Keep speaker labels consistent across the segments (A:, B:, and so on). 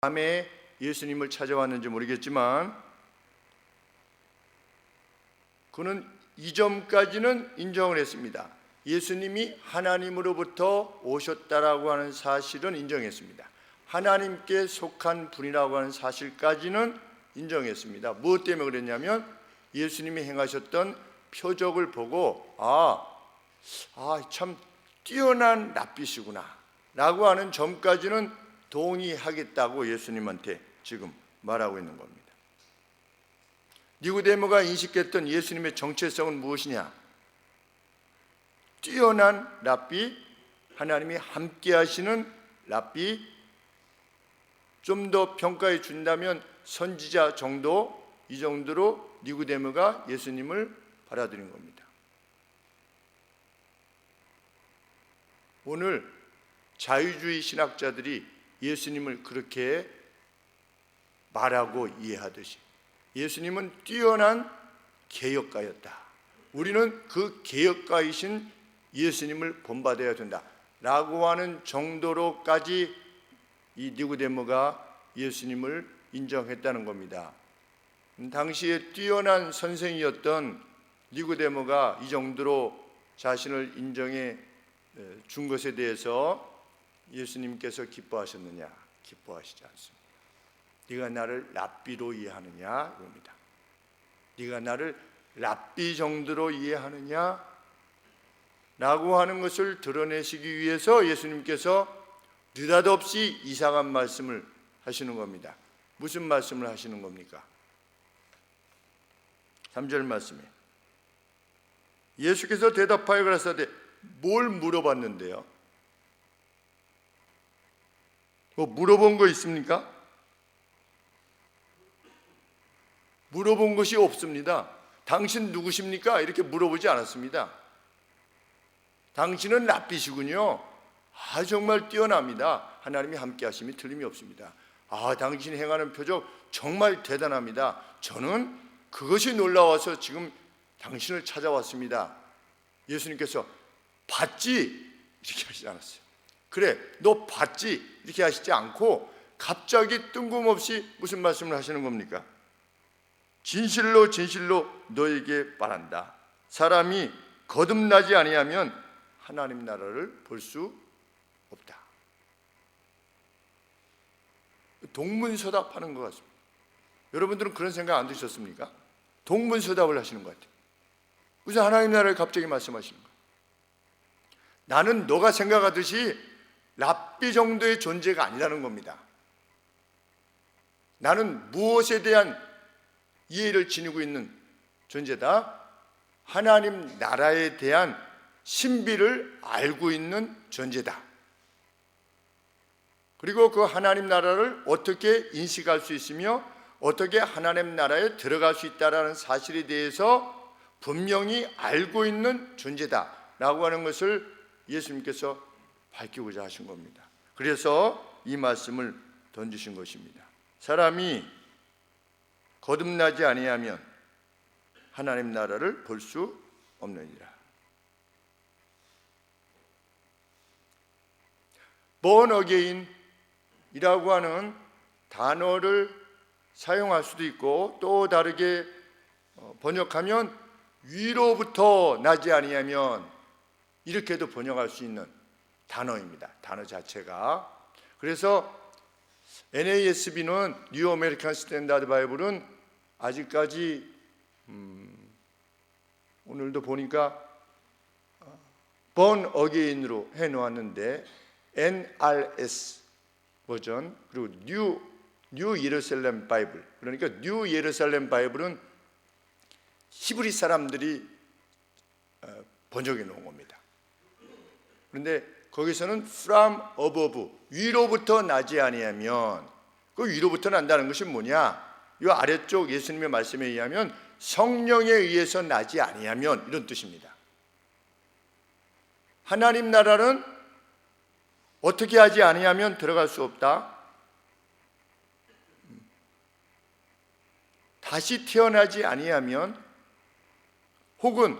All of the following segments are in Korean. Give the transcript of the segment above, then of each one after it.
A: 밤에 예수님을 찾아왔는지 모르겠지만 그는 이전까지는 인정을 했습니다. 예수님이 하나님으로부터 오셨다라고 하는 사실은 인정했습니다. 하나님께 속한 분이라고 하는 사실까지는 인정했습니다. 무엇 때문에 그랬냐면 예수님이 행하셨던 표적을 보고 참 뛰어난 랍비시구나 라고 하는 점까지는 동의하겠다고 예수님한테 지금 말하고 있는 겁니다. 니고데모가 인식했던 예수님의 정체성은 무엇이냐? 뛰어난 랍비, 하나님이 함께 하시는 랍비, 좀 더 평가해 준다면 선지자 정도, 이 정도로 니고데모가 예수님을 받아들인 겁니다. 오늘 자유주의 신학자들이 예수님을 그렇게 말하고 이해하듯이 예수님은 뛰어난 개혁가였다. 우리는 그 개혁가이신 예수님을 본받아야 된다 라고 하는 정도로까지 이 니고데모가 예수님을 인정했다는 겁니다. 당시에 뛰어난 선생이었던 니고데모가 이 정도로 자신을 인정해 준 것에 대해서 예수님께서 기뻐하셨느냐? 기뻐하시지 않습니다. 네가 나를 랍비로 이해하느냐? 이겁니다. 네가 나를 랍비 정도로 이해하느냐? 라고 하는 것을 드러내시기 위해서 예수님께서 느닷없이 이상한 말씀을 하시는 겁니다. 무슨 말씀을 하시는 겁니까? 3절 말씀에 예수께서 대답하여 가라사대 뭘 물어봤는데요? 뭐 물어본 거 있습니까? 물어본 것이 없습니다. 당신 누구십니까? 이렇게 물어보지 않았습니다. 당신은 랍비시군요. 정말 뛰어납니다. 하나님이 함께 하심이 틀림이 없습니다. 당신이 행하는 표적 정말 대단합니다. 저는 그것이 놀라워서 지금 당신을 찾아왔습니다. 예수님께서 봤지? 이렇게 하시지 않았어요. 그래, 너 봤지? 이렇게 하시지 않고 갑자기 뜬금없이 무슨 말씀을 하시는 겁니까? 진실로 진실로 너에게 말한다. 사람이 거듭나지 아니하면 하나님 나라를 볼 수 없다. 동문서답하는 것 같습니다. 여러분들은 그런 생각 안 드셨습니까? 동문서답을 하시는 것 같아요. 무슨 하나님 나라를 갑자기 말씀하시는 거예요. 나는 너가 생각하듯이 랍비 정도의 존재가 아니라는 겁니다. 나는 무엇에 대한 이해를 지니고 있는 존재다? 하나님 나라에 대한 신비를 알고 있는 존재다. 그리고 그 하나님 나라를 어떻게 인식할 수 있으며 어떻게 하나님 나라에 들어갈 수 있다는 사실에 대해서 분명히 알고 있는 존재다 라고 하는 것을 예수님께서 밝히고자 하신 겁니다. 그래서 이 말씀을 던지신 것입니다. 사람이 거듭나지 아니하면 하나님 나라를 볼 수 없느니라. born again이라고 하는 단어를 사용할 수도 있고 또 다르게 번역하면 위로부터 나지 아니하면 이렇게도 번역할 수 있는 단어입니다. 단어 자체가. 그래서 NASB는 뉴 아메리칸 스탠다드 바이블은 아직까지 오늘도 보니까 born again으로 해놓았는데 NRS 버전 그리고 뉴 예루살렘 바이블, 그러니까 뉴 예루살렘 바이블은 히브리 사람들이 번역해 놓은 겁니다. 그런데 거기서는 from above, 위로부터 나지 아니하면, 그 위로부터 난다는 것이 뭐냐? 이 아래쪽 예수님의 말씀에 의하면 성령에 의해서 나지 아니하면 이런 뜻입니다. 하나님 나라는 어떻게 하지 아니하면 들어갈 수 없다. 다시 태어나지 아니하면 혹은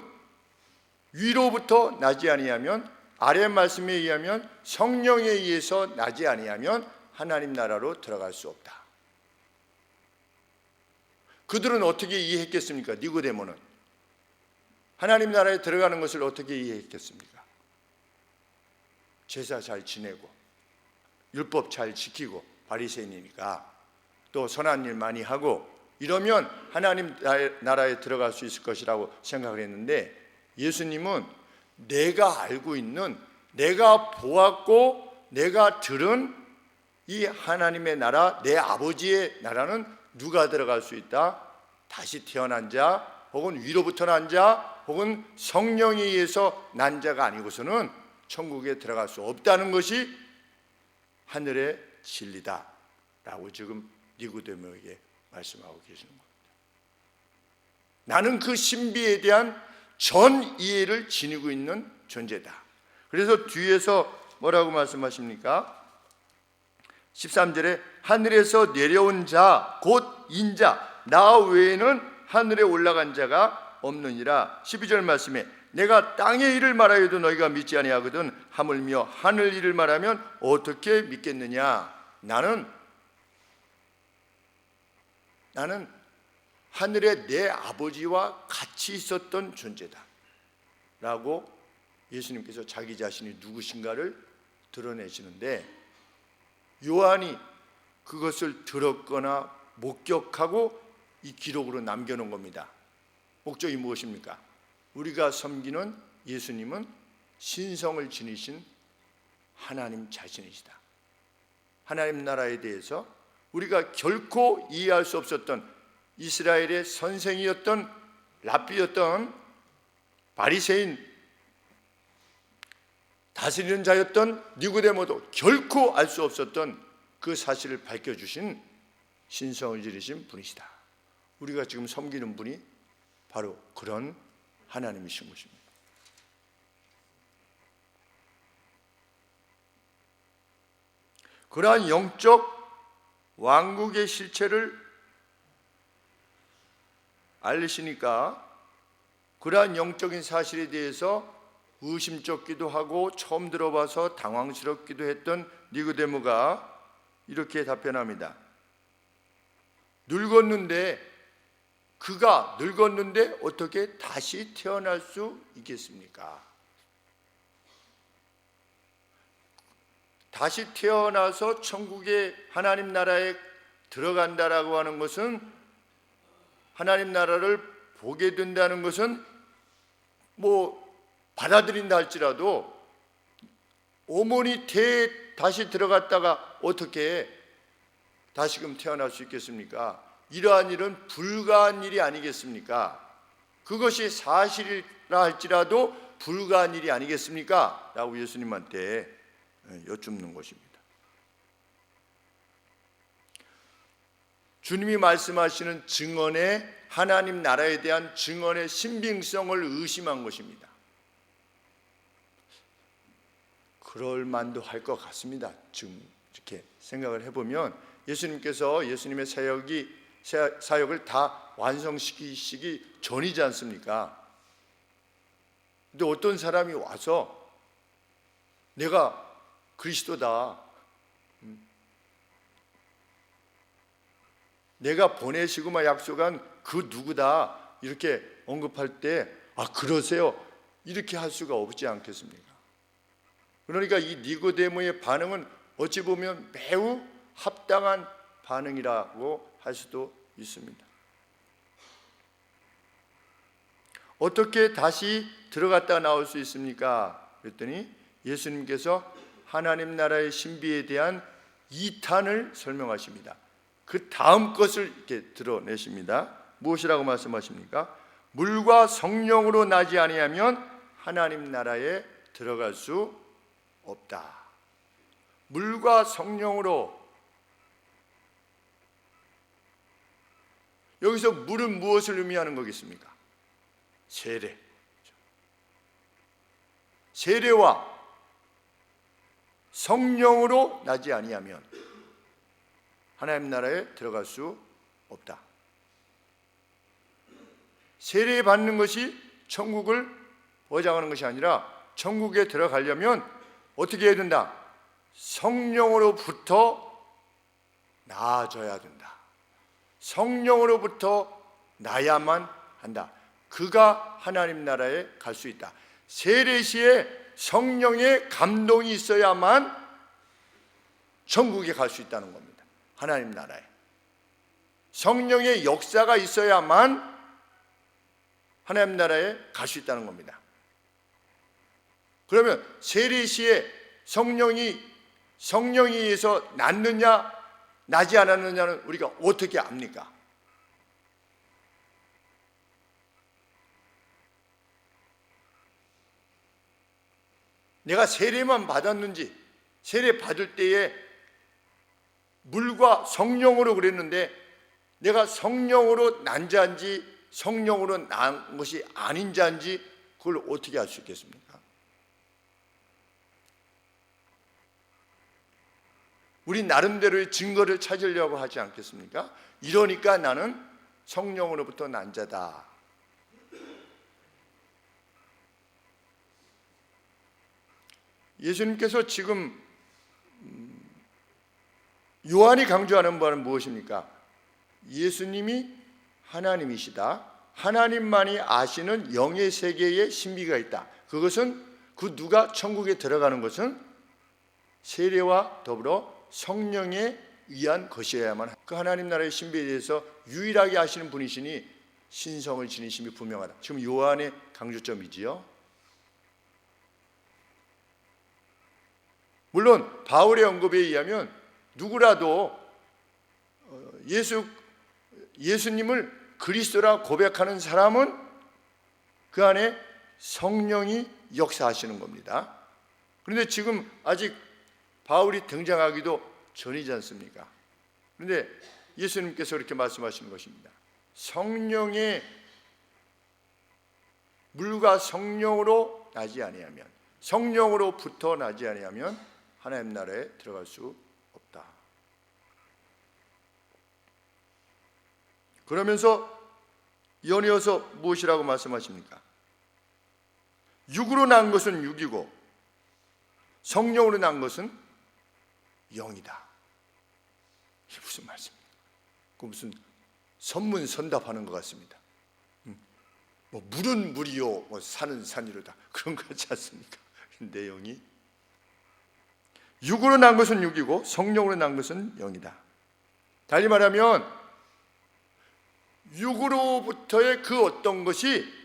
A: 위로부터 나지 아니하면 아래 말씀에 의하면 성령에 의해서 나지 아니하면 하나님 나라로 들어갈 수 없다. 그들은 어떻게 이해했겠습니까? 니고데모는 하나님 나라에 들어가는 것을 어떻게 이해했겠습니까? 제사 잘 지내고 율법 잘 지키고 바리새인이니까 또 선한 일 많이 하고 이러면 하나님 나라에 들어갈 수 있을 것이라고 생각을 했는데, 예수님은 내가 알고 있는, 내가 보았고 내가 들은 이 하나님의 나라, 내 아버지의 나라는 누가 들어갈 수 있다? 다시 태어난 자, 혹은 위로부터 난 자, 혹은 성령에 의해서 난 자가 아니고서는 천국에 들어갈 수 없다는 것이 하늘의 진리다 라고 지금 니고데모에게 말씀하고 계시는 겁니다. 나는 그 신비에 대한 전 이해를 지니고 있는 존재다. 그래서 뒤에서 뭐라고 말씀하십니까? 13절에 하늘에서 내려온 자 곧 인자 나 외에는 하늘에 올라간 자가 없느니라. 12절 말씀에 내가 땅의 일을 말하여도 너희가 믿지 아니하거든 하물며 하늘 일을 말하면 어떻게 믿겠느냐. 나는 하늘에 내 아버지와 같이 있었던 존재다 라고 예수님께서 자기 자신이 누구신가를 드러내시는데, 요한이 그것을 들었거나 목격하고 이 기록으로 남겨놓은 겁니다. 목적이 무엇입니까? 우리가 섬기는 예수님은 신성을 지니신 하나님 자신이시다. 하나님 나라에 대해서 우리가 결코 이해할 수 없었던 이스라엘의 선생이었던 랍비였던 바리새인 다스리는 자였던 니고데모도 결코 알 수 없었던 그 사실을 밝혀주신 신성을 지니신 분이시다. 우리가 지금 섬기는 분이 바로 그런 하나님이신 것입니다. 그러한 영적 왕국의 실체를 알리시니까 그러한 영적인 사실에 대해서 의심쩍기도 하고 처음 들어봐서 당황스럽기도 했던 니고데모가 이렇게 답변합니다. 그가 늙었는데 어떻게 다시 태어날 수 있겠습니까? 다시 태어나서 천국의 하나님 나라에 들어간다라고 하는 것은, 하나님 나라를 보게 된다는 것은 받아들인다 할지라도 어머니 태에 다시 들어갔다가 어떻게 다시금 태어날 수 있겠습니까? 이러한 일은 불가한 일이 아니겠습니까? 그것이 사실이라 할지라도 불가한 일이 아니겠습니까? 라고 예수님한테 여쭙는 것입니다. 주님이 말씀하시는 증언의, 하나님 나라에 대한 증언의 신빙성을 의심한 것입니다. 그럴 만도 할 것 같습니다. 지금 이렇게 생각을 해보면 예수님께서 예수님의 사역을 다 완성시키시기 전이지 않습니까? 근데 어떤 사람이 와서 내가 그리스도다, 내가 보내시고만 약속한 그 누구다 이렇게 언급할 때 그러세요 이렇게 할 수가 없지 않겠습니까? 그러니까 이 니고데모의 반응은 어찌 보면 매우 합당한 반응이라고 할 수도 있습니다. 어떻게 다시 들어갔다 나올 수 있습니까? 그랬더니 예수님께서 하나님 나라의 신비에 대한 2탄을 설명하십니다. 그 다음 것을 이렇게 드러내십니다. 무엇이라고 말씀하십니까? 물과 성령으로 나지 아니하면 하나님 나라에 들어갈 수 없다. 물과 성령으로. 여기서 물은 무엇을 의미하는 거겠습니까? 세례. 세례와 성령으로 나지 아니하면 하나님 나라에 들어갈 수 없다. 세례 받는 것이 천국을 보장하는 것이 아니라 천국에 들어가려면 어떻게 해야 된다? 성령으로부터 나아져야 된다. 성령으로부터 나야만 한다. 그가 하나님 나라에 갈 수 있다. 세례 시에 성령의 감동이 있어야만 천국에 갈 수 있다는 겁니다. 하나님 나라에 성령의 역사가 있어야만 하나님 나라에 갈 수 있다는 겁니다. 그러면 세례 시에 성령이 의해서 났느냐 나지 않았느냐는 우리가 어떻게 압니까? 내가 세례만 받았는지, 세례 받을 때에 물과 성령으로 그랬는데 내가 성령으로 난 자인지 성령으로 난 것이 아닌 자인지 그걸 어떻게 알 수 있겠습니까? 우리 나름대로의 증거를 찾으려고 하지 않겠습니까? 이러니까 나는 성령으로부터 난 자다. 예수님께서 지금 요한이 강조하는 바는 무엇입니까? 예수님이 하나님이시다. 하나님만이 아시는 영의 세계에 신비가 있다. 그것은 그 누가 천국에 들어가는 것은 세례와 더불어 성령에 의한 것이어야만 그 하나님 나라의 신비에 대해서 유일하게 아시는 분이시니 신성을 지니심이 분명하다. 지금 요한의 강조점이지요. 물론 바울의 언급에 의하면 누구라도 예수님을 그리스도라 고백하는 사람은 그 안에 성령이 역사하시는 겁니다. 그런데 지금 아직 바울이 등장하기도 전이지 않습니까? 그런데 예수님께서 이렇게 말씀하시는 것입니다. 성령의 물과 성령으로 나지 아니하면, 성령으로부터 나지 아니하면 하나님 나라에 들어갈 수 없다. 그러면서 연이어서 무엇이라고 말씀하십니까? 육으로 난 것은 육이고 성령으로 난 것은 영이다. 이게 무슨 말씀입니까? 그 무슨 선문선답하는 것 같습니다. 뭐 물은 물이요, 뭐 산은 산이로다. 그런 것 같지 않습니까? 내용이 육으로 난 것은 육이고 성령으로 난 것은 영이다. 달리 말하면 육으로부터의 그 어떤 것이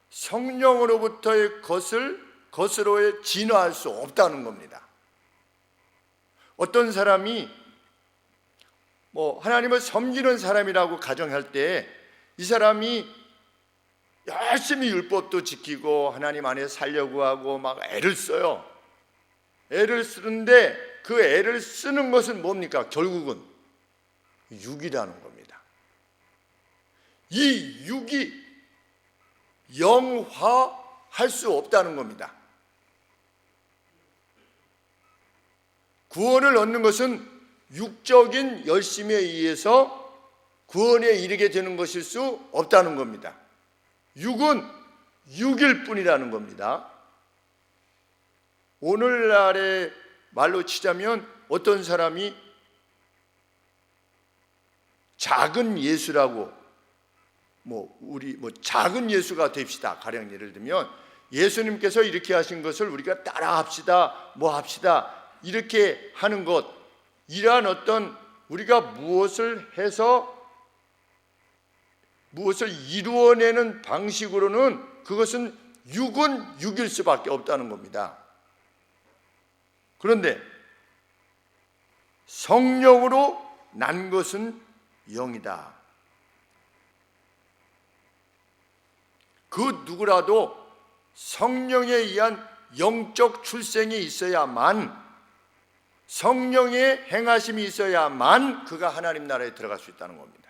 A: 성령으로부터의 것으로의 진화할 수 없다는 겁니다. 어떤 사람이 하나님을 섬기는 사람이라고 가정할 때 이 사람이 열심히 율법도 지키고 하나님 안에 살려고 하고 막 애를 써요. 애를 쓰는데 그 애를 쓰는 것은 뭡니까? 결국은 육이라는 겁니다. 이 육이 영화할 수 없다는 겁니다. 구원을 얻는 것은 육적인 열심에 의해서 구원에 이르게 되는 것일 수 없다는 겁니다. 육은 육일 뿐이라는 겁니다. 오늘날의 말로 치자면 어떤 사람이 작은 예수라고 우리 작은 예수가 됩시다. 가령 예를 들면 예수님께서 이렇게 하신 것을 우리가 따라합시다. 합시다. 이렇게 하는 것, 이러한 어떤 우리가 무엇을 해서 무엇을 이루어내는 방식으로는 그것은 육은 육일 수밖에 없다는 겁니다. 그런데 성령으로 난 것은 영이다. 그 누구라도 성령에 의한 영적 출생이 있어야만, 성령의 행하심이 있어야만 그가 하나님 나라에 들어갈 수 있다는 겁니다.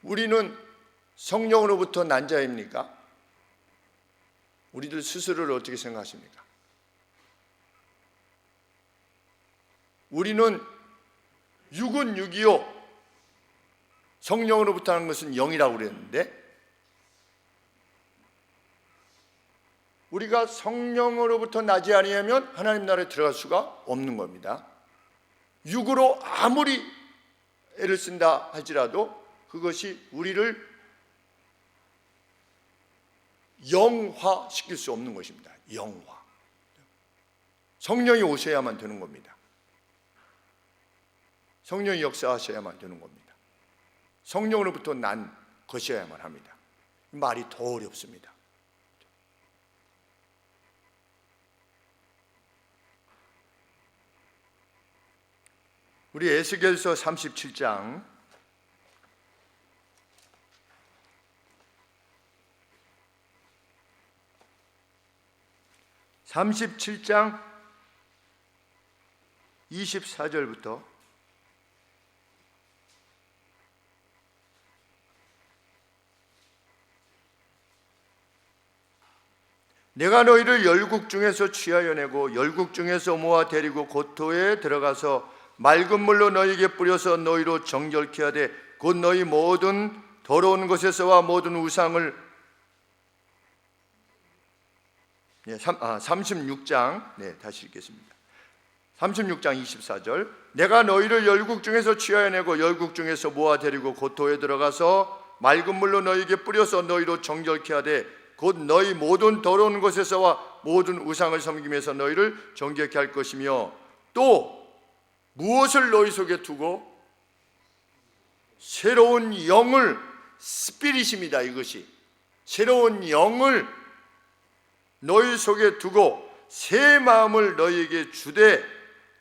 A: 우리는 성령으로부터 난 자입니까? 우리들 스스로를 어떻게 생각하십니까? 우리는 육은 육이요, 성령으로부터 하는 것은 영이라고 그랬는데 우리가 성령으로부터 나지 아니하면 하나님 나라에 들어갈 수가 없는 겁니다. 육으로 아무리 애를 쓴다 할지라도 그것이 우리를 영화시킬 수 없는 것입니다. 영화. 성령이 오셔야만 되는 겁니다. 성령이 역사하셔야만 되는 겁니다. 성령으로부터 난 것이어야만 합니다. 말이 더 어렵습니다. 우리 에스겔서 37장 24절부터 내가 너희를 열국 중에서 취하여 내고 열국 중에서 모아 데리고 고토에 들어가서 맑은 물로 너희에게 뿌려서 너희로 정결케 하되 곧 너희 모든 더러운 것에서와 모든 우상을 36장 다시 읽겠습니다. 36장 24절 내가 너희를 열국 중에서 취하여 내고 열국 중에서 모아 데리고 고토에 들어가서 맑은 물로 너희에게 뿌려서 너희로 정결케 하되 곧 너희 모든 더러운 것에서와 모든 우상을 섬기면서 너희를 정결케 할 것이며 또 무엇을 너희 속에 두고 새로운 영을 스피릿입니다. 이것이 새로운 영을 너희 속에 두고 새 마음을 너희에게 주되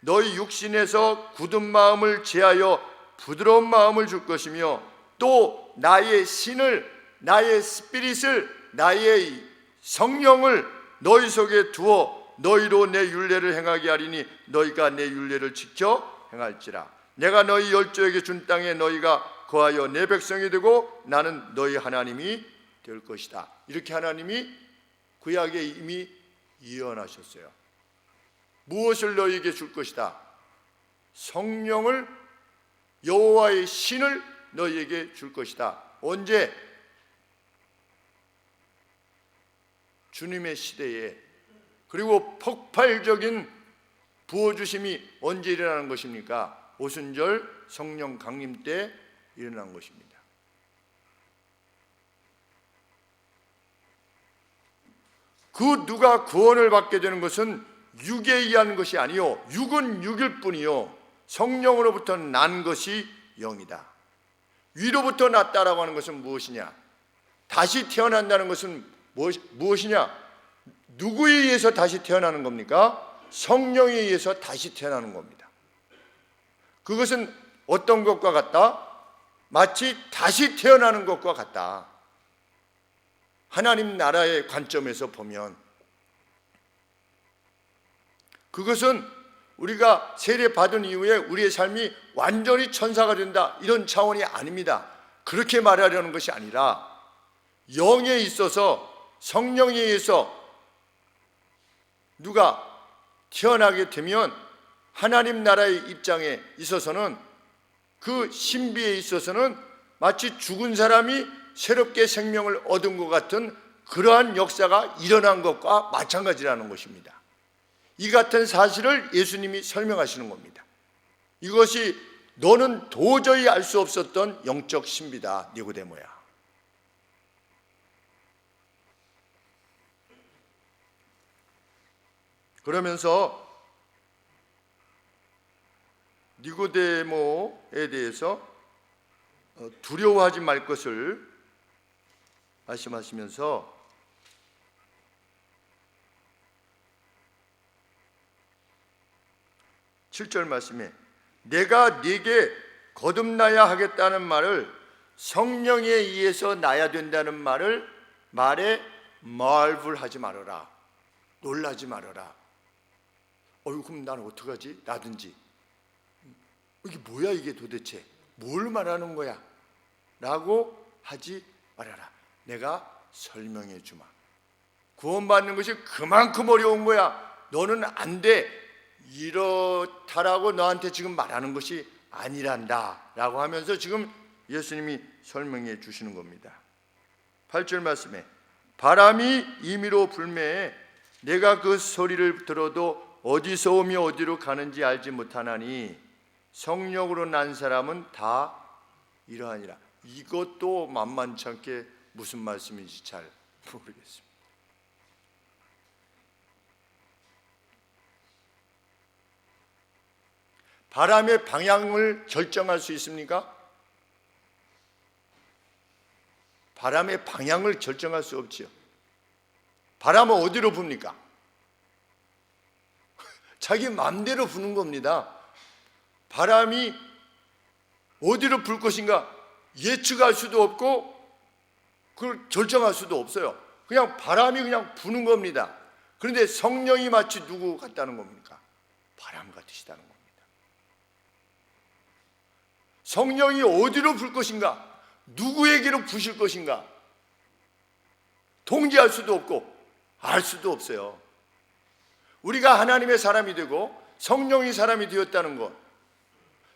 A: 너희 육신에서 굳은 마음을 제하여 부드러운 마음을 줄 것이며 또 나의 신을 나의 스피릿을 나의 성령을 너희 속에 두어 너희로 내 율례를 행하게 하리니 너희가 내 율례를 지켜 행할지라. 내가 너희 열조에게 준 땅에 너희가 거하여 내 백성이 되고 나는 너희 하나님이 될 것이다. 이렇게 하나님이 구약에 이미 예언하셨어요. 무엇을 너희에게 줄 것이다? 성령을, 여호와의 신을 너희에게 줄 것이다. 언제? 주님의 시대에. 그리고 폭발적인 부어주심이 언제 일어나는 것입니까? 오순절 성령 강림 때 일어난 것입니다. 그 누가 구원을 받게 되는 것은 육에 의한 것이 아니요 육은 육일 뿐이요 성령으로부터 난 것이 영이다. 위로부터 났다라고 하는 것은 무엇이냐? 다시 태어난다는 것은 무엇이냐? 누구에 의해서 다시 태어나는 겁니까? 성령에 의해서 다시 태어나는 겁니다. 그것은 어떤 것과 같다? 마치 다시 태어나는 것과 같다. 하나님 나라의 관점에서 보면 그것은 우리가 세례 받은 이후에 우리의 삶이 완전히 천사가 된다 이런 차원이 아닙니다. 그렇게 말하려는 것이 아니라 영에 있어서 성령에 의해서 누가 태어나게 되면 하나님 나라의 입장에 있어서는 그 신비에 있어서는 마치 죽은 사람이 새롭게 생명을 얻은 것 같은 그러한 역사가 일어난 것과 마찬가지라는 것입니다. 이 같은 사실을 예수님이 설명하시는 겁니다. 이것이 너는 도저히 알 수 없었던 영적 신비다, 니고데모야. 그러면서 니고데모에 대해서 두려워하지 말 것을 말씀하시면서 7절 말씀에 내가 네게 거듭나야 하겠다는 말을 성령에 의해서 나야 된다는 말에 말불하지 말아라. 놀라지 말아라. 그럼 나는 어떡하지? 나든지. 이게 뭐야 이게 도대체? 뭘 말하는 거야? 라고 하지 말아라. 내가 설명해 주마. 구원받는 것이 그만큼 어려운 거야. 너는 안 돼. 이렇다라고 너한테 지금 말하는 것이 아니란다 라고 하면서 지금 예수님이 설명해 주시는 겁니다. 8절 말씀에 바람이 임의로 불매에 내가 그 소리를 들어도 어디서 오며 어디로 가는지 알지 못하나니 성령으로 난 사람은 다 이러하니라. 이것도 만만치 않게 무슨 말씀인지 잘 모르겠습니다. 바람의 방향을 결정할 수 있습니까? 바람의 방향을 결정할 수 없지요. 바람은 어디로 붑니까? 자기 마음대로 부는 겁니다. 바람이 어디로 불 것인가 예측할 수도 없고 그걸 결정할 수도 없어요. 그냥 바람이 그냥 부는 겁니다. 그런데 성령이 마치 누구 같다는 겁니까? 바람 같으시다는 겁니다. 성령이 어디로 불 것인가? 누구에게로 부실 것인가? 통제할 수도 없고 알 수도 없어요. 우리가 하나님의 사람이 되고 성령이 사람이 되었다는 것,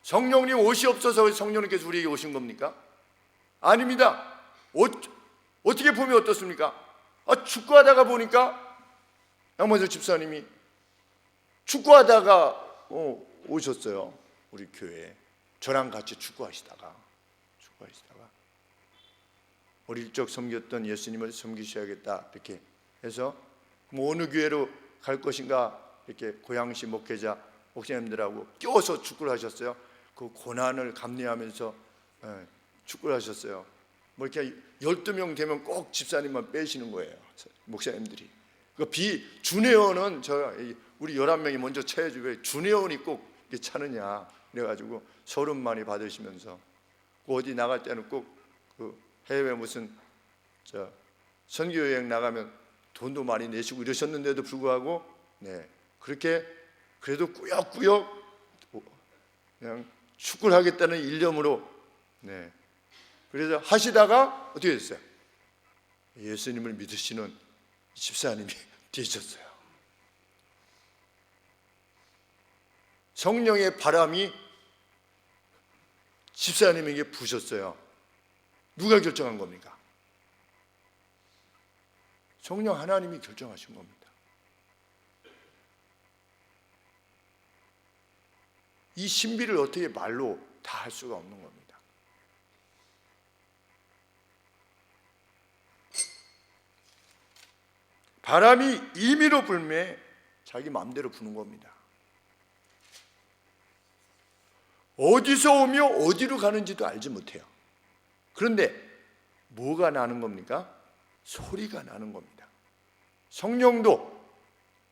A: 성령님 오시옵소서 성령님께서 우리에게 오신 겁니까? 아닙니다. 어떻게 보면 어떻습니까? 축구하다가 보니까 양만석 집사님이 축구하다가 오셨어요. 우리 교회에 저랑 같이 축구하시다가 어릴 적 섬겼던 예수님을 섬기셔야겠다 이렇게 해서 어느 교회로 갈 것인가 이렇게 고양시 목회자 목사님들하고 껴서 축구를 하셨어요. 그 고난을 감내하면서 축구를 하셨어요. 뭐 이렇게 12명 되면 꼭 집사님만 빼시는 거예요. 목사님들이. 그 준회원은 우리 11명이 먼저 차야지 왜 준회원이 꼭 이렇게 차느냐 그래가지고 소름 많이 받으시면서 어디 나갈 때는 꼭 그 해외 무슨 선교여행 나가면 돈도 많이 내시고 이러셨는데도 불구하고 그렇게 그래도 꾸역꾸역 그냥 축구를 하겠다는 일념으로 그래서 하시다가 어떻게 됐어요? 예수님을 믿으시는 집사님이 되셨어요. 성령의 바람이 집사님에게 부셨어요. 누가 결정한 겁니까? 성령 하나님이 결정하신 겁니다. 이 신비를 어떻게 말로 다 할 수가 없는 겁니다. 바람이 임의로 불매 자기 마음대로 부는 겁니다. 어디서 오며 어디로 가는지도 알지 못해요. 그런데 뭐가 나는 겁니까? 소리가 나는 겁니다.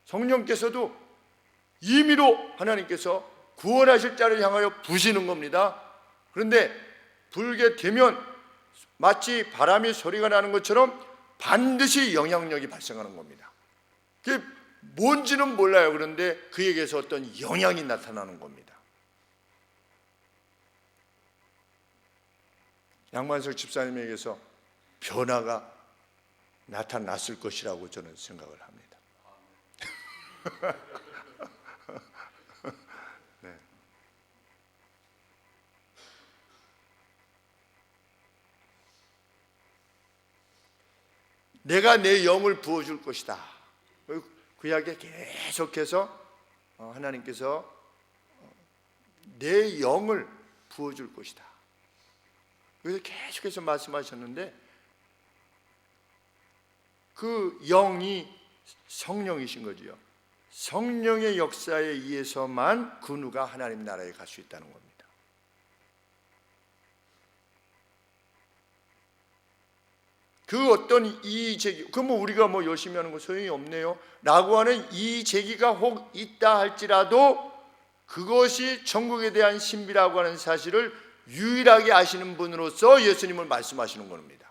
A: 성령께서도 임의로 하나님께서 구원하실 자를 향하여 부시는 겁니다. 그런데 불게 되면 마치 바람이 소리가 나는 것처럼 반드시 영향력이 발생하는 겁니다. 그게 뭔지는 몰라요. 그런데 그에게서 어떤 영향이 나타나는 겁니다. 양만석 집사님에게서 변화가 나타났을 것이라고 저는 생각을 합니다. 네. 내가 내 영을 부어줄 것이다. 그 이야기에 계속해서 하나님께서 내 영을 부어줄 것이다. 그래서 계속해서 말씀하셨는데 그 영이 성령이신 거지요. 성령의 역사에 의해서만 그 누가 하나님 나라에 갈 수 있다는 겁니다. 그 어떤 이의제기, 우리가 열심히 하는 거 소용이 없네요 라고 하는 이의제기가 혹 있다 할지라도 그것이 천국에 대한 신비라고 하는 사실을 유일하게 아시는 분으로서 예수님을 말씀하시는 겁니다.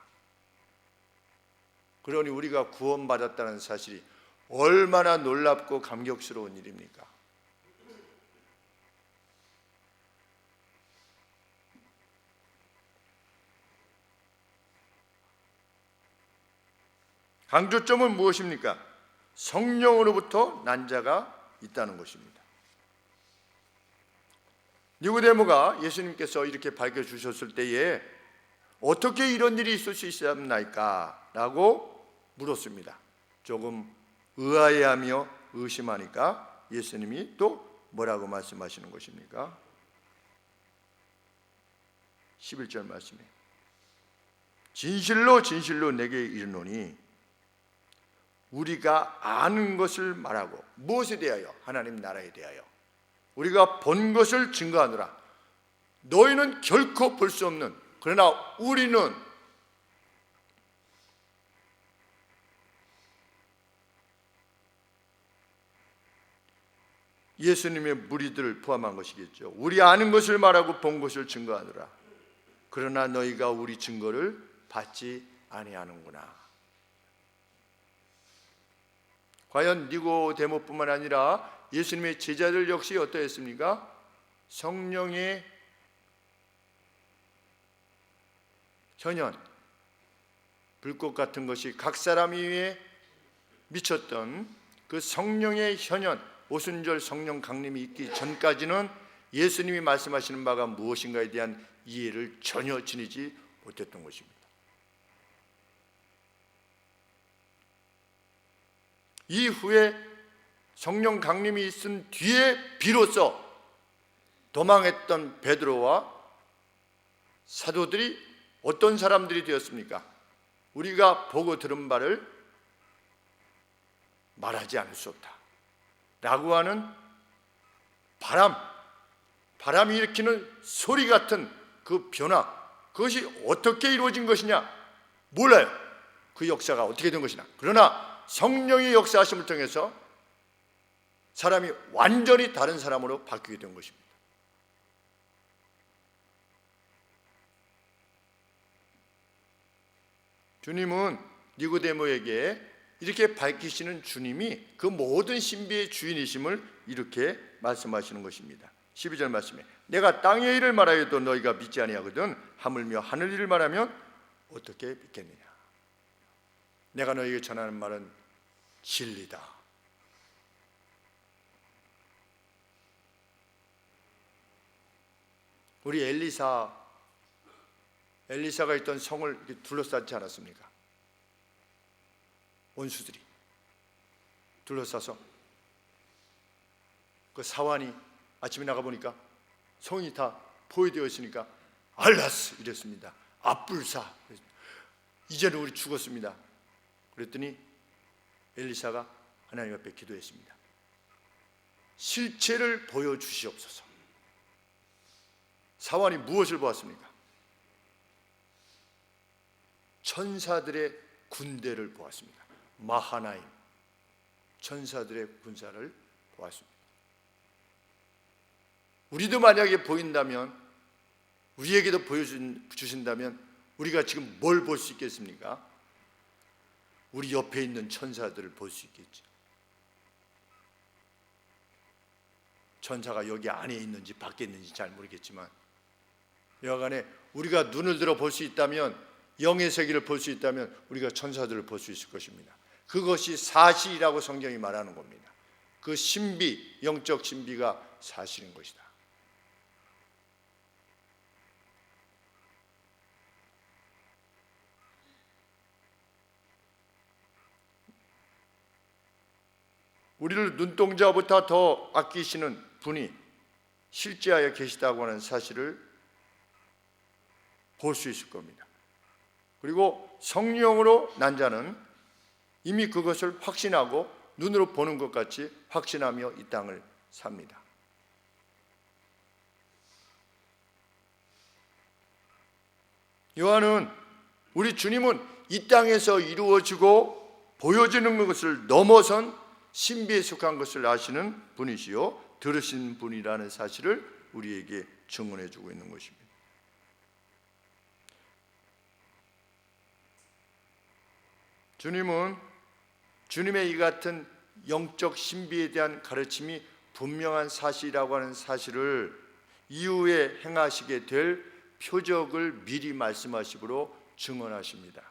A: 그러니 우리가 구원받았다는 사실이 얼마나 놀랍고 감격스러운 일입니까? 강조점은 무엇입니까? 성령으로부터 난 자가 있다는 것입니다. 니고데모가 예수님께서 이렇게 밝혀주셨을 때에 어떻게 이런 일이 있을 수 있었나이까? 라고 물었습니다. 조금 의아해하며 의심하니까 예수님이 또 뭐라고 말씀하시는 것입니까? 11절 말씀에 진실로 진실로 내게 이르노니 우리가 아는 것을 말하고 무엇에 대하여? 하나님 나라에 대하여 우리가 본 것을 증거하노라. 너희는 결코 볼 수 없는, 그러나 우리는 예수님의 무리들을 포함한 것이겠죠. 우리 아는 것을 말하고 본 것을 증거하노라. 그러나 너희가 우리 증거를 받지 아니하는구나. 과연 니고데모뿐만 아니라 예수님의 제자들 역시 어떠했습니까? 성령의 현현, 불꽃 같은 것이 각 사람 위에 미쳤던 그 성령의 현현, 오순절 성령 강림이 있기 전까지는 예수님이 말씀하시는 바가 무엇인가에 대한 이해를 전혀 지니지 못했던 것입니다. 이후에 성령 강림이 있은 뒤에 비로소 도망했던 베드로와 사도들이 어떤 사람들이 되었습니까? 우리가 보고 들은 바를 말하지 않을 수 없다 라고 하는 바람이 일으키는 소리 같은 그 변화, 그것이 어떻게 이루어진 것이냐 몰라요. 그 역사가 어떻게 된 것이냐. 그러나 성령의 역사하심을 통해서 사람이 완전히 다른 사람으로 바뀌게 된 것입니다. 주님은 니고데모에게 이렇게 밝히시는 주님이 그 모든 신비의 주인이심을 이렇게 말씀하시는 것입니다. 12절 말씀에 내가 땅의 일을 말하여도 너희가 믿지 아니하거든 하물며 하늘 일을 말하면 어떻게 믿겠느냐. 내가 너희에게 전하는 말은 진리다. 우리 엘리사가 있던 성을 둘러싸지 않았습니까? 원수들이 둘러싸서 그 사환이 아침에 나가보니까 성이 다 포위되어 있으니까 알라스 이랬습니다. 압불사, 이제는 우리 죽었습니다. 그랬더니 엘리사가 하나님 앞에 기도했습니다. 실체를 보여주시옵소서. 사환이 무엇을 보았습니까? 천사들의 군대를 보았습니다. 마하나임, 천사들의 군사를 보았습니다. 우리도 만약에 보인다면, 우리에게도 보여주신다면 우리가 지금 뭘 볼 수 있겠습니까? 우리 옆에 있는 천사들을 볼 수 있겠죠. 천사가 여기 안에 있는지 밖에 있는지 잘 모르겠지만 여하간에 우리가 눈을 들어 볼 수 있다면, 영의 세계를 볼 수 있다면 우리가 천사들을 볼 수 있을 것입니다. 그것이 사실이라고 성경이 말하는 겁니다. 그 신비, 영적 신비가 사실인 것이다. 우리를 눈동자보다 더 아끼시는 분이 실제하여 계시다고 하는 사실을 볼 수 있을 겁니다. 그리고 성령으로 난 자는 이미 그것을 확신하고 눈으로 보는 것 같이 확신하며 이 땅을 삽니다. 요한은, 우리 주님은 이 땅에서 이루어지고 보여지는 것을 넘어선 신비에 속한 것을 아시는 분이시요 들으신 분이라는 사실을 우리에게 증언해 주고 있는 것입니다. 주님은 주님의 이 같은 영적 신비에 대한 가르침이 분명한 사실이라고 하는 사실을 이후에 행하시게 될 표적을 미리 말씀하시므로 증언하십니다.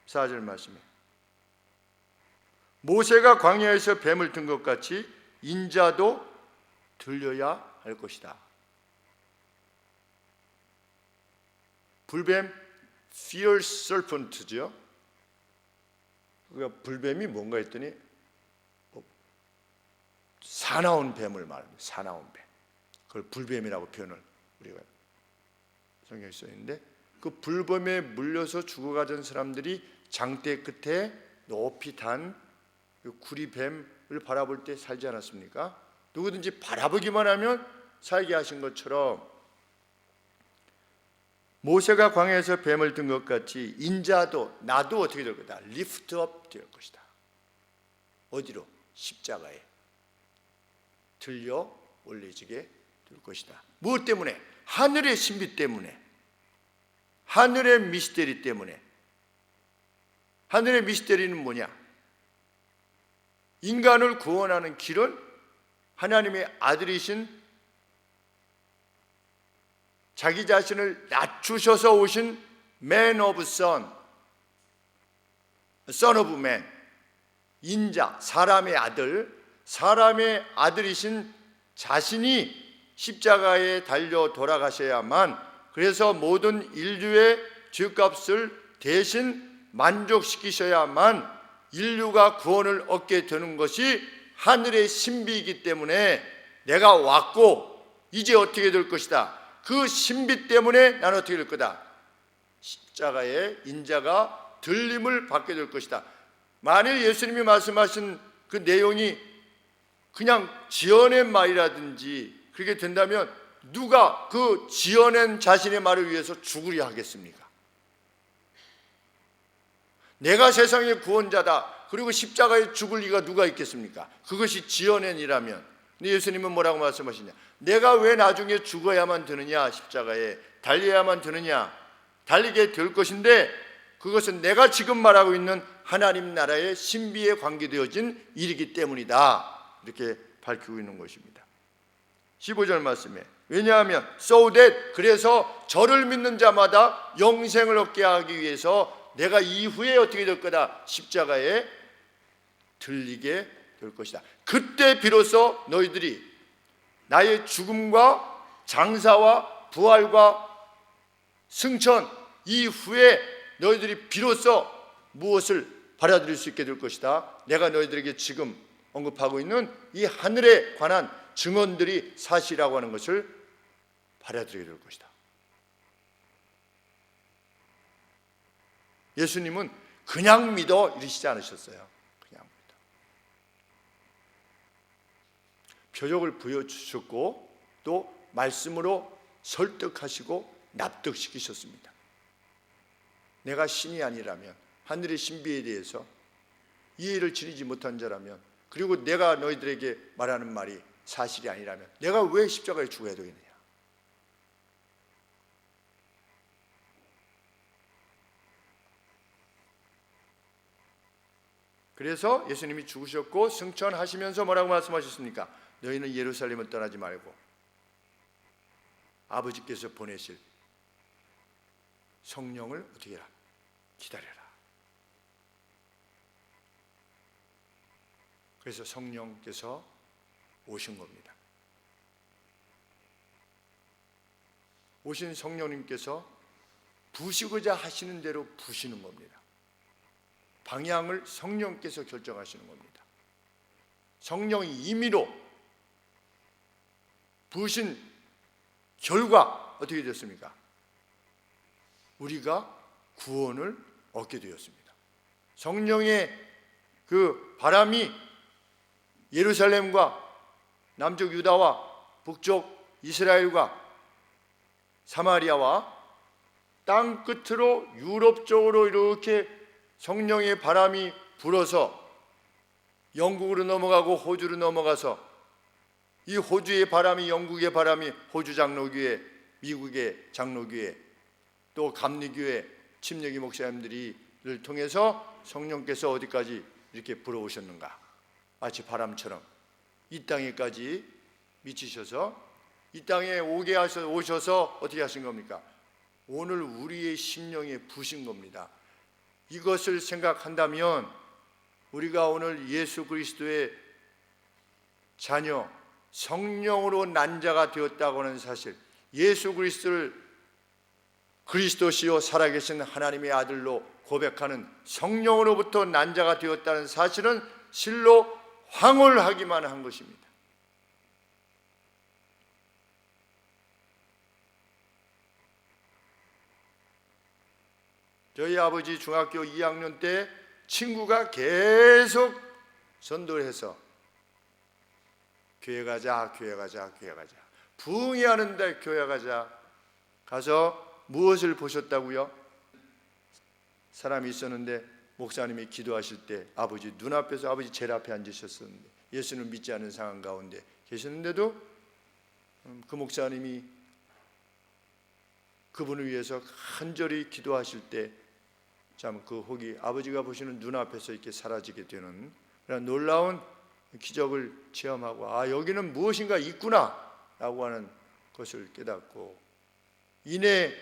A: 14절 말씀에 모세가 광야에서 뱀을 든 것 같이 인자도 들려야 할 것이다. 불뱀 fierce serpent죠. 그러니까 불뱀이 뭔가 했더니 사나운 뱀을 말합니다. 사나운 뱀. 그걸 불뱀이라고 표현을 우리가 성경에 써 있는데, 그 불뱀에 물려서 죽어가던 사람들이 장대 끝에 높이 단 구리뱀을 바라볼 때 살지 않았습니까? 누구든지 바라보기만 하면 살게 하신 것처럼 모세가 광야에서 뱀을 든 것 같이 인자도, 나도 어떻게 될 거다? 리프트업 될 것이다. 어디로? 십자가에 들려 올려지게 될 것이다. 무엇 때문에? 하늘의 신비 때문에, 하늘의 미스테리 때문에. 하늘의 미스테리는 뭐냐? 인간을 구원하는 길은 하나님의 아들이신, 자기 자신을 낮추셔서 오신 Man of Son, Son of Man, 인자, 사람의 아들, 사람의 아들이신 자신이 십자가에 달려 돌아가셔야만, 그래서 모든 인류의 죄값을 대신 만족시키셔야만 인류가 구원을 얻게 되는 것이 하늘의 신비이기 때문에, 내가 왔고 이제 어떻게 될 것이다, 그 신비 때문에 나는 어떻게 될 거다? 십자가의 인자가 들림을 받게 될 것이다. 만일 예수님이 말씀하신 그 내용이 그냥 지어낸 말이라든지 그렇게 된다면 누가 그 지어낸 자신의 말을 위해서 죽으려 하겠습니까? 내가 세상의 구원자다, 그리고 십자가에 죽을 리가 누가 있겠습니까? 그것이 지어낸이라면. 근데 예수님은 뭐라고 말씀하시냐? 내가 왜 나중에 죽어야만 되느냐, 십자가에 달려야만 되느냐, 달리게 될 것인데, 그것은 내가 지금 말하고 있는 하나님 나라의 신비에 관계되어진 일이기 때문이다, 이렇게 밝히고 있는 것입니다. 15절 말씀에, 왜냐하면 so that, 그래서 저를 믿는 자마다 영생을 얻게 하기 위해서 내가 이후에 어떻게 될 거다? 십자가에 들리게 될 것이다. 그때 비로소 너희들이 나의 죽음과 장사와 부활과 승천 이후에 너희들이 비로소 무엇을 받아들일 수 있게 될 것이다? 내가 너희들에게 지금 언급하고 있는 이 하늘에 관한 증언들이 사실이라고 하는 것을 받아들이게 될 것이다. 예수님은 그냥 믿어 이러시지 않으셨어요. 그냥 믿어. 표적을 보여주셨고 또 말씀으로 설득하시고 납득시키셨습니다. 내가 신이 아니라면, 하늘의 신비에 대해서 이해를 지니지 못한 자라면, 그리고 내가 너희들에게 말하는 말이 사실이 아니라면 내가 왜 십자가에 죽어야 되겠느냐? 그래서 예수님이 죽으셨고 승천하시면서 뭐라고 말씀하셨습니까? 너희는 예루살렘을 떠나지 말고 아버지께서 보내실 성령을 어떻게 해라? 기다려라. 그래서 성령께서 오신 겁니다. 오신 성령님께서 부시고자 하시는 대로 부시는 겁니다. 방향을 성령께서 결정하시는 겁니다. 성령이 임의로 부으신 결과 어떻게 됐습니까? 우리가 구원을 얻게 되었습니다. 성령의 그 바람이 예루살렘과 남쪽 유다와 북쪽 이스라엘과 사마리아와 땅 끝으로 유럽 쪽으로 이렇게 성령의 바람이 불어서 영국으로 넘어가고 호주로 넘어가서, 이 호주의 바람이 영국의 바람이 호주 장로교회, 미국의 장로교회, 또 감리교회 침례기 목사님들을 통해서 성령께서 어디까지 이렇게 불어오셨는가? 마치 바람처럼 이 땅에까지 미치셔서 이 땅에 오게 오셔서 어떻게 하신 겁니까? 오늘 우리의 심령에 부신 겁니다. 이것을 생각한다면 우리가 오늘 예수 그리스도의 자녀, 성령으로 난 자가 되었다고 하는 사실, 예수 그리스도를 그리스도시요 살아계신 하나님의 아들로 고백하는 성령으로부터 난 자가 되었다는 사실은 실로 황홀하기만 한 것입니다. 저희 아버지 중학교 2학년 때 친구가 계속 전도를 해서 교회 가자, 교회 가자, 교회 가자, 부흥이 하는데 교회 가자. 가서 무엇을 보셨다고요? 사람이 있었는데 목사님이 기도하실 때 아버지 눈앞에서 아버지 제일 앞에 앉으셨었는데 예수를 믿지 않은 상황 가운데 계셨는데도 그 목사님이 그분을 위해서 간절히 기도하실 때 참 그 혹이 아버지가 보시는 눈앞에서 이렇게 사라지게 되는 그런 놀라운 기적을 체험하고 여기는 무엇인가 있구나 라고 하는 것을 깨닫고 이내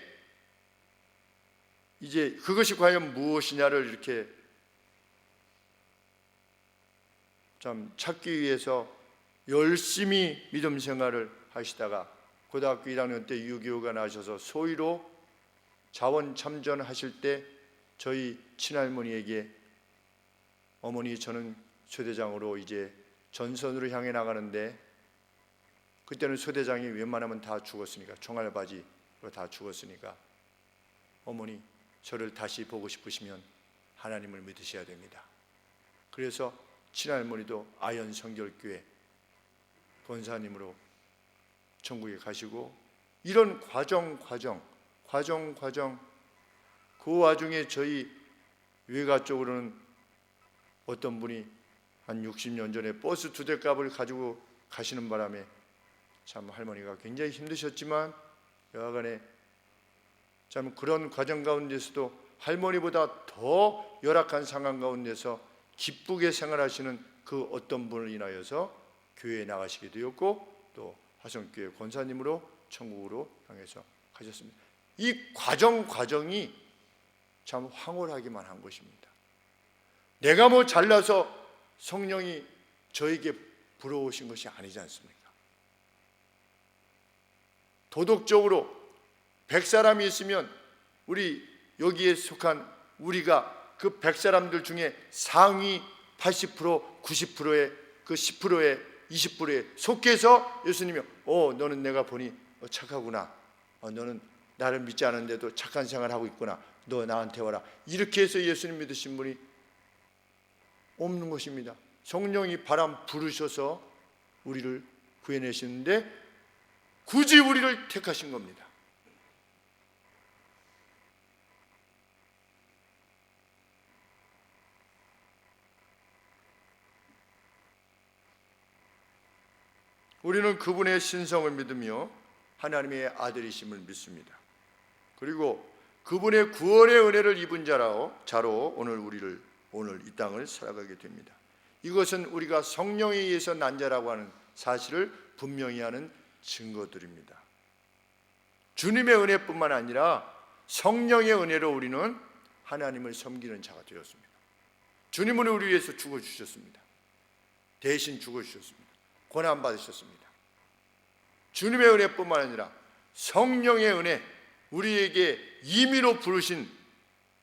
A: 이제 그것이 과연 무엇이냐를 이렇게 참 찾기 위해서 열심히 믿음 생활을 하시다가 고등학교 1학년 때 6.25가 나셔서 소위로 자원 참전하실 때 저희 친할머니에게 어머니 저는 소대장으로 이제 전선으로 향해 나가는데 그때는 소대장이 웬만하면 다 죽었으니까 총알바지로 다 죽었으니까 어머니 저를 다시 보고 싶으시면 하나님을 믿으셔야 됩니다. 그래서 친할머니도 아연 성결교회 권사님으로 천국에 가시고 이런 과정 그 와중에 저희 외가 쪽으로는 어떤 분이 한 60년 전에 버스 2대 값을 가지고 가시는 바람에 참 할머니가 굉장히 힘드셨지만 여하간에 참 그런 과정 가운데서도 할머니보다 더 열악한 상황 가운데서 기쁘게 생활하시는 그 어떤 분을 인하여서 교회에 나가시게 되었고 또 화성교회 권사님으로 천국으로 향해서 가셨습니다. 이 과정이 참 황홀하기만 한 것입니다. 내가 뭐 잘나서 성령이 저에게 불어오신 것이 아니지 않습니까? 도덕적으로 100사람이 있으면 우리 여기에 속한 우리가 그 100사람들 중에 상위 80%, 90%의 그 10%의 20%에 속해서 예수님이 너는 내가 보니 착하구나. 너는 나를 믿지 않은데도 착한 생활하고 있구나. 너 나한테 와라. 이렇게 해서 예수님 믿으신 분이 없는 것입니다. 성령이 바람 부르셔서 우리를 구해내시는데 굳이 우리를 택하신 겁니다. 우리는 그분의 신성을 믿으며 하나님의 아들이심을 믿습니다. 그리고 그분의 구원의 은혜를 입은 자로 오늘 이 땅을 살아가게 됩니다. 이것은 우리가 성령에 의해서 난 자라고 하는 사실을 분명히 하는 증거들입니다. 주님의 은혜뿐만 아니라 성령의 은혜로 우리는 하나님을 섬기는 자가 되었습니다. 주님은 우리 위해서 죽어주셨습니다. 대신 죽어주셨습니다. 고난받으셨습니다. 주님의 은혜뿐만 아니라 성령의 은혜, 우리에게 임의로 부르신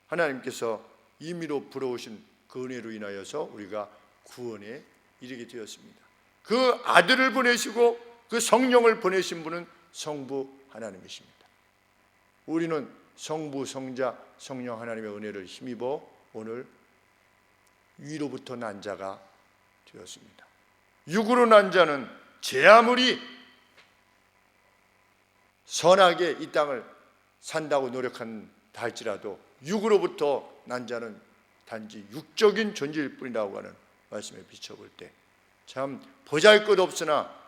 A: 하나님께서 임의로 불어오신 그 은혜로 인하여서 우리가 구원에 이르게 되었습니다. 그 아들을 보내시고 그 성령을 보내신 분은 성부 하나님이십니다. 우리는 성부, 성자, 성령 하나님의 은혜를 힘입어 오늘 위로부터 난 자가 되었습니다. 육으로 난 자는 제 아무리 선하게 이 땅을 산다고 노력한다 할지라도 육으로부터 난 자는 단지 육적인 존재일 뿐이라고 하는 말씀에 비춰볼 때 참 보잘것없으나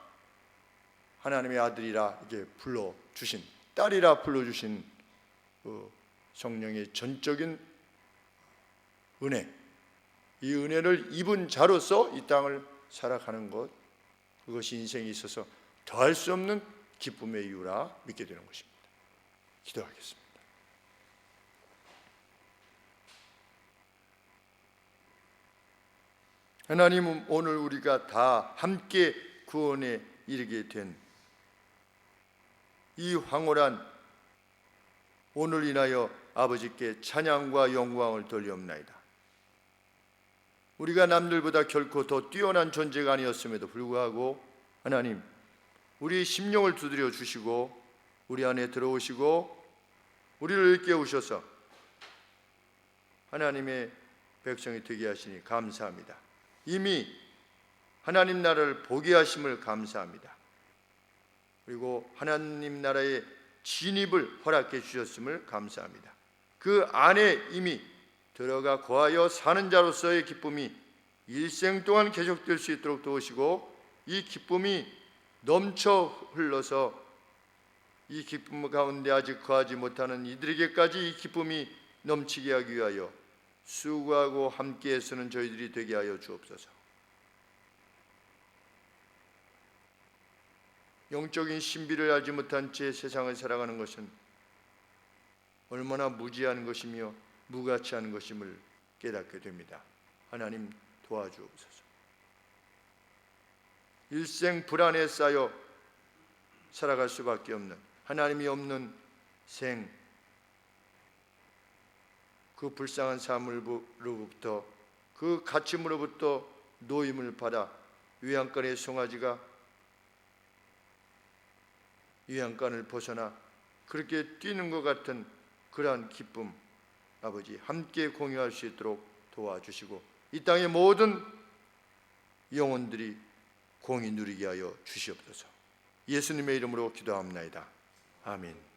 A: 하나님의 아들이라 이렇게 불러주신, 딸이라 불러주신 그 성령의 전적인 은혜, 이 은혜를 입은 자로서 이 땅을 살아가는 것, 그것이 인생에 있어서 더할 수 없는 기쁨의 이유라 믿게 되는 것입니다. 기도하겠습니다. 하나님, 오늘 우리가 다 함께 구원에 이르게 된 이 황홀한 오늘 인하여 아버지께 찬양과 영광을 돌리옵나이다. 우리가 남들보다 결코 더 뛰어난 존재가 아니었음에도 불구하고 하나님, 우리 심령을 두드려 주시고 우리 안에 들어오시고 우리를 깨우셔서 하나님의 백성이 되게 하시니 감사합니다. 이미 하나님 나라를 보게 하심을 감사합니다. 그리고 하나님 나라의 진입을 허락해 주셨음을 감사합니다. 그 안에 이미 들어가 거하여 사는 자로서의 기쁨이 일생 동안 계속될 수 있도록 도우시고, 이 기쁨이 넘쳐 흘러서 이 기쁨 가운데 아직 거하지 못하는 이들에게까지 이 기쁨이 넘치게 하기 위하여 수고하고 함께 애쓰는 저희들이 되게 하여 주옵소서. 영적인 신비를 알지 못한 채 세상을 살아가는 것은 얼마나 무지한 것이며 무가치한 것임을 깨닫게 됩니다. 하나님 도와주옵소서. 일생 불안에 쌓여 살아갈 수밖에 없는, 하나님이 없는 생, 그 불쌍한 삶으로부터, 그 갇힘으로부터 노임을 받아 유양간의 송아지가 유양간을 벗어나 그렇게 뛰는 것 같은 그러한 기쁨, 아버지 함께 공유할 수 있도록 도와주시고 이 땅의 모든 영혼들이 공히 누리게 하여 주시옵소서. 예수님의 이름으로 기도합나이다. 아멘.